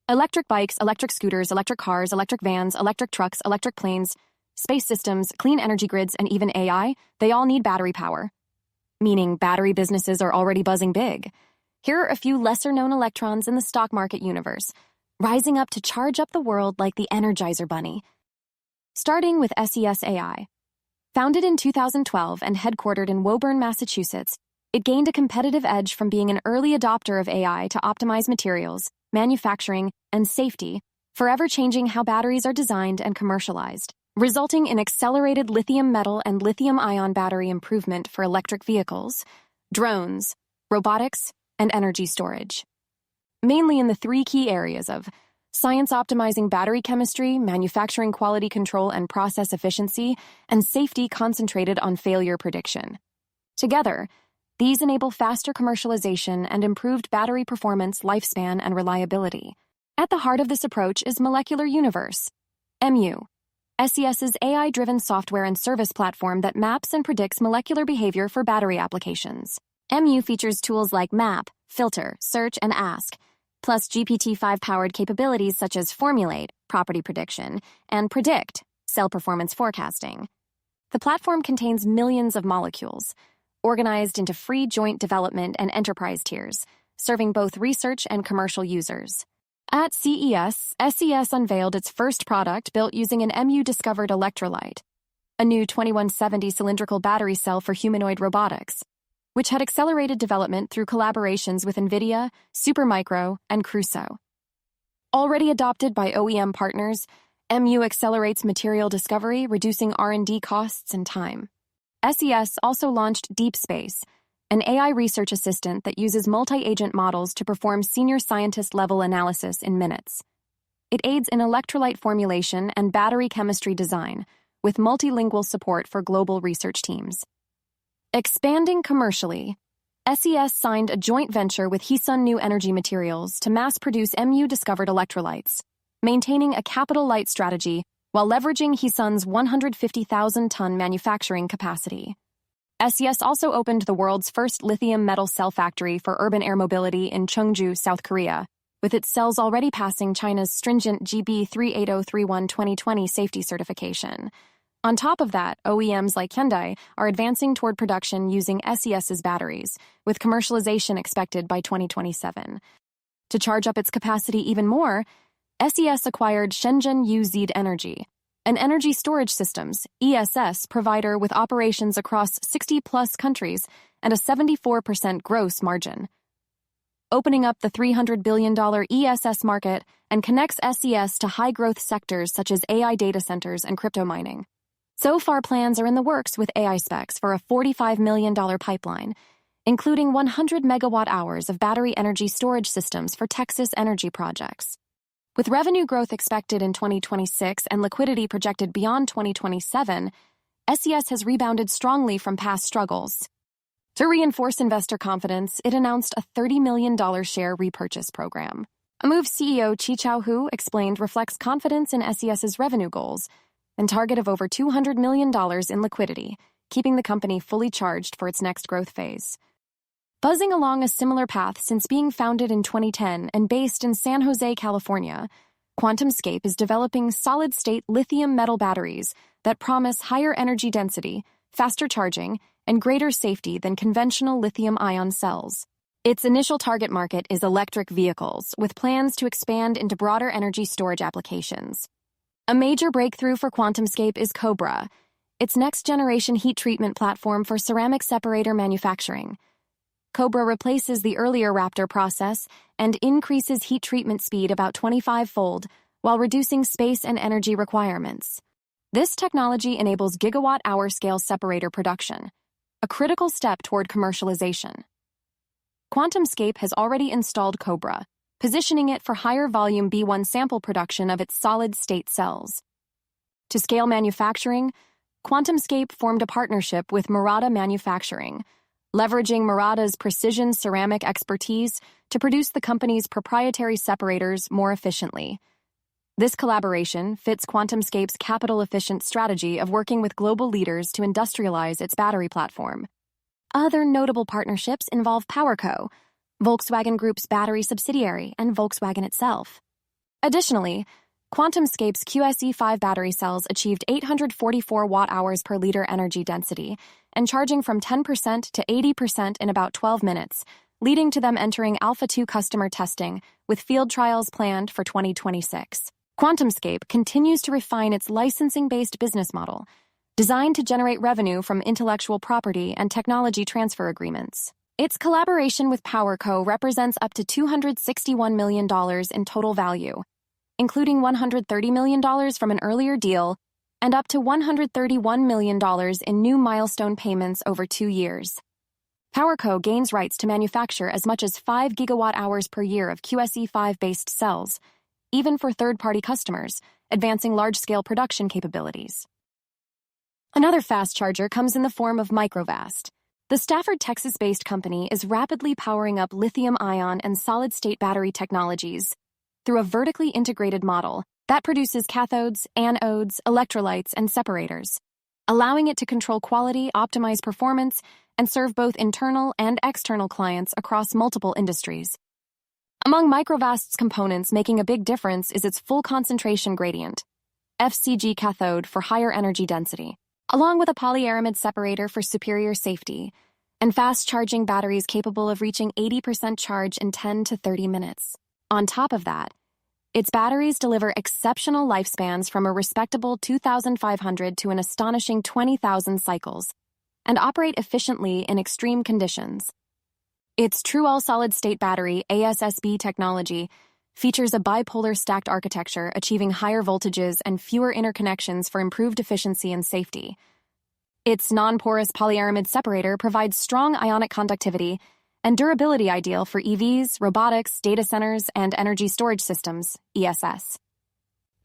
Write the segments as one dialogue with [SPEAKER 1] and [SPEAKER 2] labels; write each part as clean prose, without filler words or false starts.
[SPEAKER 1] Electric bikes, electric scooters, electric cars, electric vans, electric trucks, electric planes, space systems, clean energy grids, and even AI, they all need battery power. Meaning battery businesses are already buzzing big. Here are a few lesser-known electrons in the stock market universe, rising up to charge up the world like the Energizer Bunny. Starting with SES AI. Founded in 2012 and headquartered in Woburn, Massachusetts, it gained a competitive edge from being an early adopter of AI to optimize materials, manufacturing, and safety, forever changing how batteries are designed and commercialized, resulting in accelerated lithium metal and lithium-ion battery improvement for electric vehicles, drones, robotics, and energy storage. Mainly in the three key areas of science optimizing battery chemistry, manufacturing quality control and process efficiency, and safety concentrated on failure prediction. Together, these enable faster commercialization and improved battery performance, lifespan, and reliability. At the heart of this approach is Molecular Universe, MU, SES's AI-driven software and service platform that maps and predicts molecular behavior for battery applications. MU features tools like Map, Filter, Search, and Ask, plus GPT-5-powered capabilities such as Formulate, property prediction, and Predict, cell performance forecasting. The platform contains millions of molecules, organized into free joint development and enterprise tiers, serving both research and commercial users. At CES, SES unveiled its first product built using an MU-discovered electrolyte, a new 2170 cylindrical battery cell for humanoid robotics, which had accelerated development through collaborations with NVIDIA, Supermicro, and Crusoe. Already adopted by OEM partners, MU accelerates material discovery, reducing R&D costs and time. SES also launched Deep Space, an AI research assistant that uses multi-agent models to perform senior scientist-level analysis in minutes. It aids in electrolyte formulation and battery chemistry design, with multilingual support for global research teams. Expanding commercially, SES signed a joint venture with Hisun New Energy Materials to mass-produce MU-discovered electrolytes, maintaining a capital-light strategy while leveraging Hisun's 150,000-ton manufacturing capacity. SES also opened the world's first lithium metal cell factory for urban air mobility in Cheongju, South Korea, with its cells already passing China's stringent GB 38031 2020 safety certification. On top of that, OEMs like Hyundai are advancing toward production using SES's batteries, with commercialization expected by 2027. To charge up its capacity even more, SES acquired Shenzhen UZ Energy, an energy storage systems (ESS) provider with operations across 60-plus countries and a 74% gross margin, opening up the $300 billion ESS market and connects SES to high-growth sectors such as AI data centers and crypto mining. So far, plans are in the works with AI specs for a $45 million pipeline, including 100 megawatt-hours of battery energy storage systems for Texas energy projects. With revenue growth expected in 2026 and liquidity projected beyond 2027, SES has rebounded strongly from past struggles. To reinforce investor confidence, it announced a $30 million share repurchase program. A move CEO Chi-Chao Hu explained reflects confidence in SES's revenue goals and target of over $200 million in liquidity, keeping the company fully charged for its next growth phase. Buzzing along a similar path since being founded in 2010 and based in San Jose, California, QuatumScape is developing solid-state lithium metal batteries that promise higher energy density, faster charging, and greater safety than conventional lithium-ion cells. Its initial target market is electric vehicles, with plans to expand into broader energy storage applications. A major breakthrough for QuatumScape is Cobra, its next-generation heat treatment platform for ceramic separator manufacturing. Cobra replaces the earlier Raptor process and increases heat treatment speed about 25-fold while reducing space and energy requirements. This technology enables gigawatt-hour scale separator production, a critical step toward commercialization. QuatumScape has already installed Cobra, positioning it for higher volume B1 sample production of its solid-state cells. To scale manufacturing, QuatumScape formed a partnership with Murata Manufacturing, leveraging Murata's precision ceramic expertise to produce the company's proprietary separators more efficiently. This collaboration fits QuatumScape's capital-efficient strategy of working with global leaders to industrialize its battery platform. Other notable partnerships involve PowerCo, Volkswagen Group's battery subsidiary, and Volkswagen itself. Additionally, QuatumScape's QSE5 battery cells achieved 844 watt-hours per liter energy density and charging from 10% to 80% in about 12 minutes, leading to them entering Alpha 2 customer testing with field trials planned for 2026. QuatumScape continues to refine its licensing-based business model, designed to generate revenue from intellectual property and technology transfer agreements. Its collaboration with PowerCo represents up to $261 million in total value, including $130 million from an earlier deal and up to $131 million in new milestone payments over 2 years. PowerCo gains rights to manufacture as much as 5 gigawatt-hours per year of QSE5-based cells, even for third-party customers, advancing large-scale production capabilities. Another fast charger comes in the form of Microvast. The Stafford, Texas-based company is rapidly powering up lithium-ion and solid-state battery technologies through a vertically integrated model that produces cathodes, anodes, electrolytes, and separators, allowing it to control quality, optimize performance, and serve both internal and external clients across multiple industries. Among Microvast's components making a big difference is its full concentration gradient, FCG cathode for higher energy density, along with a polyaramid separator for superior safety, and fast-charging batteries capable of reaching 80% charge in 10 to 30 minutes. On top of that, its batteries deliver exceptional lifespans from a respectable 2,500 to an astonishing 20,000 cycles, and operate efficiently in extreme conditions. Its true all-solid-state battery, ASSB technology, features a bipolar stacked architecture achieving higher voltages and fewer interconnections for improved efficiency and safety. Its non-porous polyaramid separator provides strong ionic conductivity and durability ideal for EVs, robotics, data centers, and energy storage systems, ESS.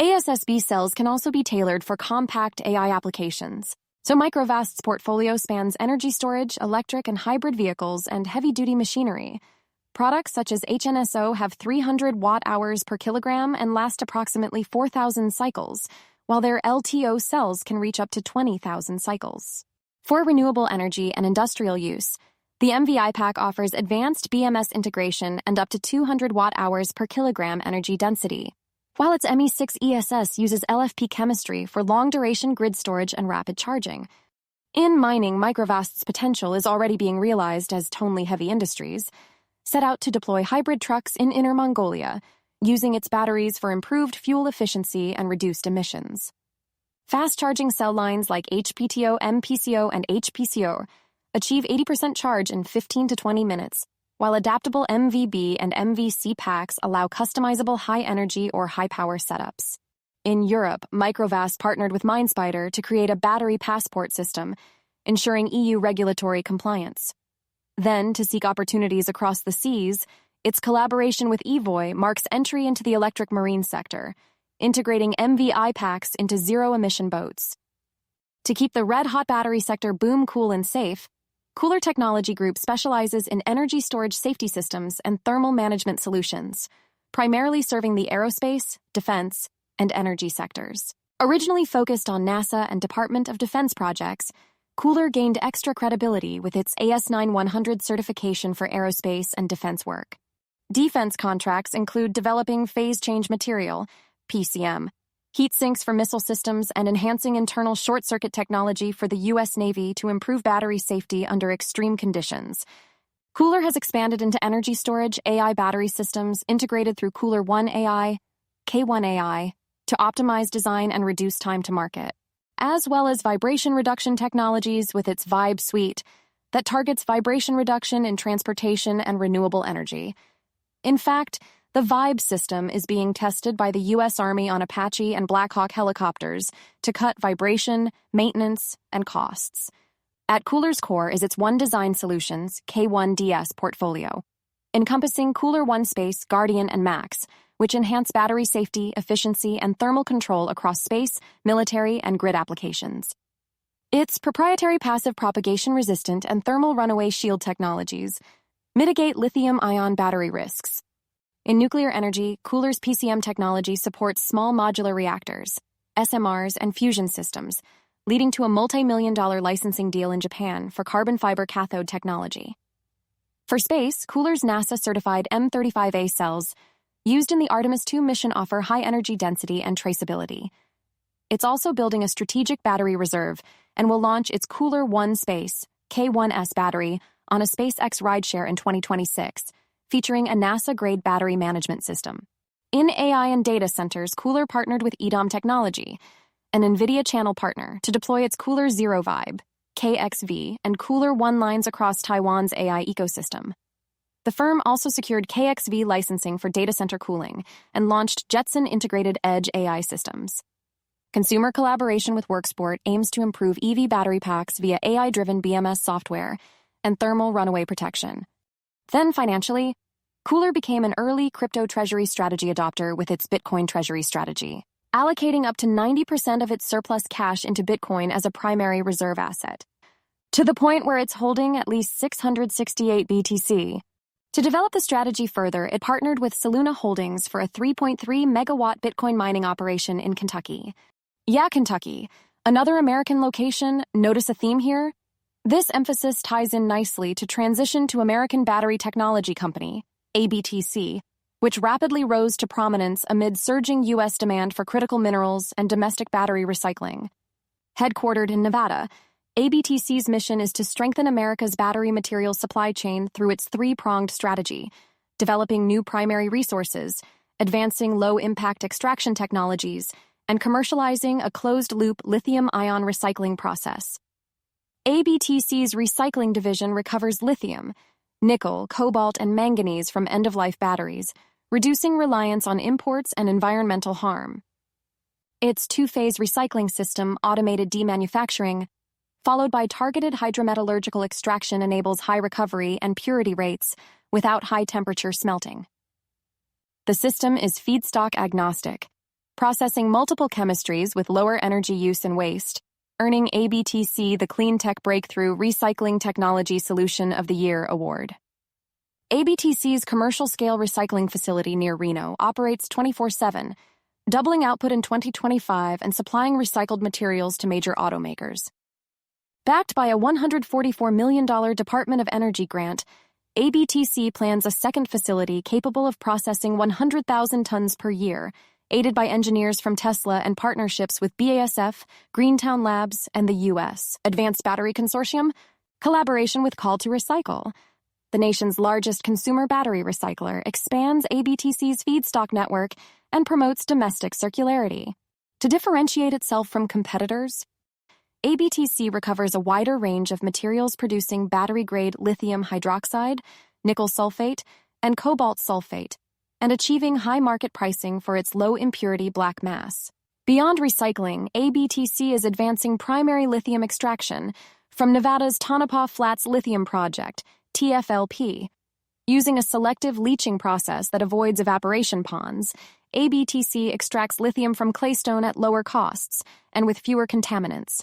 [SPEAKER 1] ASSB cells can also be tailored for compact AI applications, so Microvast's portfolio spans energy storage, electric and hybrid vehicles, and heavy-duty machinery. Products such as HNSO have 300 watt-hours per kilogram and last approximately 4,000 cycles, while their LTO cells can reach up to 20,000 cycles. For renewable energy and industrial use, the MVI pack offers advanced BMS integration and up to 200 watt-hours per kilogram energy density, while its ME6 ESS uses LFP chemistry for long-duration grid storage and rapid charging. In mining, Microvast's potential is already being realized as Tonley Heavy Industries set out to deploy hybrid trucks in Inner Mongolia, using its batteries for improved fuel efficiency and reduced emissions. Fast-charging cell lines like HPTO, MPCO, and HPCO achieve 80% charge in 15 to 20 minutes, while adaptable MVB and MVC packs allow customizable high-energy or high-power setups. In Europe, Microvast partnered with MindSpider to create a battery passport system, ensuring EU regulatory compliance. Then, to seek opportunities across the seas, its collaboration with Evoy marks entry into the electric marine sector, integrating MVI packs into zero-emission boats. To keep the red-hot battery sector boom cool and safe, KULR Technology Group specializes in energy storage safety systems and thermal management solutions, primarily serving the aerospace, defense, and energy sectors. Originally focused on NASA and Department of Defense projects, KULR gained extra credibility with its AS9100 certification for aerospace and defense work. Defense contracts include developing phase change material, PCM, heat sinks for missile systems, and enhancing internal short-circuit technology for the U.S. Navy to improve battery safety under extreme conditions. KULR has expanded into energy storage AI battery systems integrated through KULR One AI, K1 AI, to optimize design and reduce time to market, as well as vibration reduction technologies with its Vibe suite that targets vibration reduction in transportation and renewable energy. In fact, the Vibe system is being tested by the U.S. Army on Apache and Black Hawk helicopters to cut vibration, maintenance, and costs. At KULR's core is its One Design Solutions K1DS portfolio, encompassing KULR One Space, Guardian, and Max, which enhance battery safety, efficiency, and thermal control across space, military, and grid applications. Its proprietary passive propagation-resistant and thermal runaway shield technologies mitigate lithium-ion battery risks. In nuclear energy, KULR's PCM technology supports small modular reactors, SMRs, and fusion systems, leading to a multi-million-dollar licensing deal in Japan for carbon fiber cathode technology. For space, KULR's NASA-certified M35A cells used in the Artemis II mission offer high energy density and traceability. It's also building a strategic battery reserve and will launch its KULR One Space K1S battery on a SpaceX rideshare in 2026, featuring a NASA-grade battery management system. In AI and data centers, KULR partnered with EDOM Technology, an NVIDIA channel partner, to deploy its KULR Zero Vibe KXV and KULR One lines across Taiwan's AI ecosystem. The firm also secured KXV licensing for data center cooling and launched Jetson Integrated Edge AI systems. Consumer collaboration with Worksport aims to improve EV battery packs via AI-driven BMS software and thermal runaway protection. Then financially, KULR became an early crypto treasury strategy adopter with its Bitcoin treasury strategy, allocating up to 90% of its surplus cash into Bitcoin as a primary reserve asset, to the point where it's holding at least 668 BTC. To develop the strategy further, it partnered with Soluna Holdings for a 3.3 megawatt Bitcoin mining operation in Kentucky. Yeah, Kentucky. Another American location. Notice a theme here? This emphasis ties in nicely to transition to American Battery Technology Company, ABTC, which rapidly rose to prominence amid surging U.S. demand for critical minerals and domestic battery recycling. Headquartered in Nevada, ABTC's mission is to strengthen America's battery material supply chain through its three-pronged strategy, developing new primary resources, advancing low-impact extraction technologies, and commercializing a closed-loop lithium-ion recycling process. ABTC's recycling division recovers lithium, nickel, cobalt, and manganese from end-of-life batteries, reducing reliance on imports and environmental harm. Its two-phase recycling system, automated demanufacturing, followed by targeted hydrometallurgical extraction, enables high recovery and purity rates without high-temperature smelting. The system is feedstock agnostic, processing multiple chemistries with lower energy use and waste, earning ABTC the Clean Tech Breakthrough Recycling Technology Solution of the Year award. ABTC's commercial-scale recycling facility near Reno operates 24/7, doubling output in 2025 and supplying recycled materials to major automakers. Backed by a $144 million Department of Energy grant, ABTC plans a second facility capable of processing 100,000 tons per year, aided by engineers from Tesla and partnerships with BASF, Greentown Labs, and the U.S. Advanced Battery Consortium, collaboration with Call to Recycle. The nation's largest consumer battery recycler expands ABTC's feedstock network and promotes domestic circularity. To differentiate itself from competitors, ABTC recovers a wider range of materials producing battery-grade lithium hydroxide, nickel sulfate, and cobalt sulfate, and achieving high market pricing for its low-impurity black mass. Beyond recycling, ABTC is advancing primary lithium extraction from Nevada's Tonopah Flats Lithium Project, TFLP. Using a selective leaching process that avoids evaporation ponds, ABTC extracts lithium from claystone at lower costs and with fewer contaminants.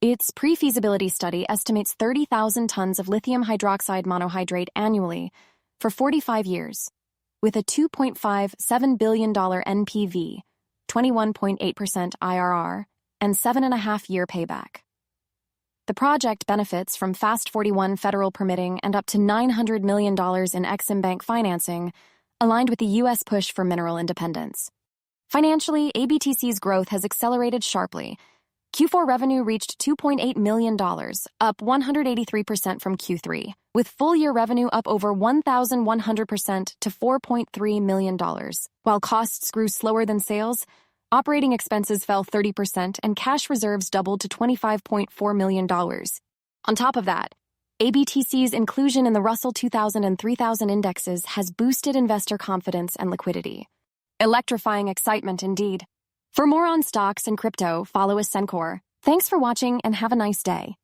[SPEAKER 1] Its pre-feasibility study estimates 30,000 tons of lithium hydroxide monohydrate annually for 45 years, with a $2.57 billion NPV, 21.8% IRR, and 7.5-year payback. The project benefits from FAST-41 federal permitting and up to $900 million in Exim Bank financing, aligned with the U.S. push for mineral independence. Financially, ABTC's growth has accelerated sharply. Q4 revenue reached $2.8 million, up 183% from Q3, with full-year revenue up over 1,100% to $4.3 million. While costs grew slower than sales, operating expenses fell 30% and cash reserves doubled to $25.4 million. On top of that, ABTC's inclusion in the Russell 2000 and 3000 indexes has boosted investor confidence and liquidity. Electrifying excitement indeed. For more on stocks and crypto, follow Ascencore. Thanks for watching and have a nice day.